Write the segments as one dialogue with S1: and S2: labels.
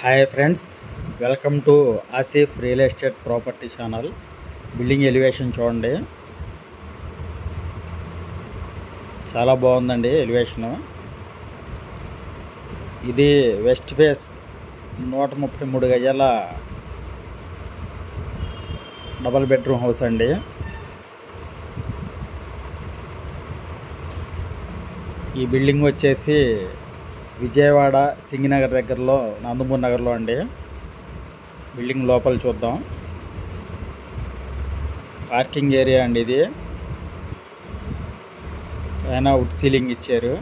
S1: Hi friends, welcome to Asif real estate property channel. Building elevation చూడండి, చాలా బాగుందండి elevation. ఇది వెస్ట్ ఫేస్ 133 గజాల డబల్ బెడ్రూమ్ హౌస్ అండి. ఈ బిల్డింగ్ వచ్చేసి విజయవాడ సింగినగర్ దగ్గరలో నందమూరి నగర్లో అండి. బిల్డింగ్ లోపల చూద్దాం. పార్కింగ్ ఏరియా అండి ఇది. పైన వుడ్ సీలింగ్ ఇచ్చారు.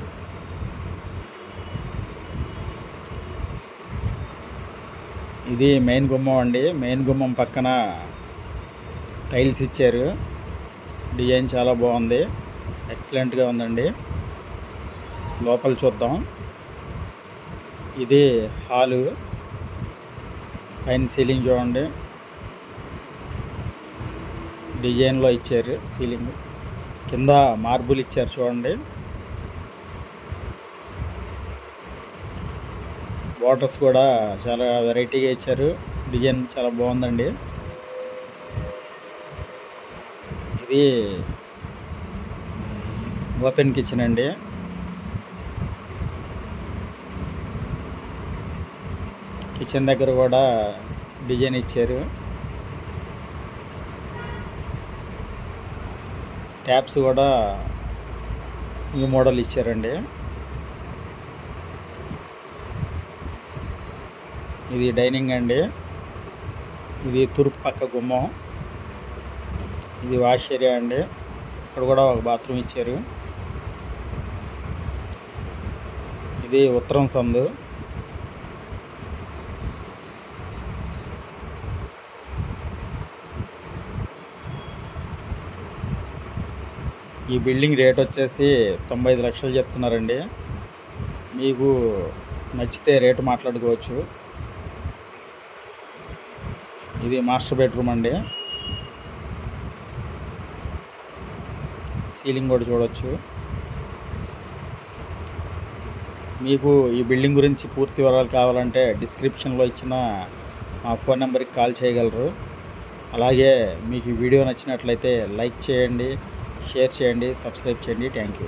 S1: ఇది మెయిన్ గుమ్మం అండి. మెయిన్ గుమ్మం పక్కన టైల్స్ ఇచ్చారు. డిజైన్ చాలా బాగుంది, ఎక్సలెంట్గా ఉందండి. లోపల చూద్దాం. ఇది హాలు. పైన సీలింగ్ చూడండి, డిజైన్లో ఇచ్చారు సీలింగ్. కింద మార్బుల్ ఇచ్చారు చూడండి. వాటర్స్ కూడా చాలా వెరైటీగా ఇచ్చారు. డిజైన్ చాలా బాగుందండి. ఇది ఓపెన్ కిచెన్ అండి. కిచెన్ దగ్గర కూడా డిజైన్ ఇచ్చారు. ట్యాప్స్ కూడా న్యూ మోడల్ ఇచ్చారండి. ఇది డైనింగ్ అండి. ఇది తూర్పు పక్క గుమ్మం. ఇది వాష్ ఏరియా అండి. ఇక్కడ కూడా ఒక బాత్రూమ్ ఇచ్చారు. ఇది ఉత్తరం సందు. ఈ బిల్డింగ్ రేట్ వచ్చేసి 95 లక్షలు చెప్తున్నారండి. మీకు నచ్చితే రేటు మాట్లాడుకోవచ్చు. ఇది మాస్టర్ బెడ్రూమ్ అండి. సీలింగ్ కూడా చూడవచ్చు. మీకు ఈ బిల్డింగ్ గురించి పూర్తి వివరాలు కావాలంటే డిస్క్రిప్షన్లో ఇచ్చిన మా ఫోన్ నెంబర్కి కాల్ చేయగలరు. అలాగే మీకు ఈ వీడియో నచ్చినట్లయితే లైక్ చేయండి, షేర్ చేయండి, సబ్స్క్రైబ్ చేయండి. Thank you.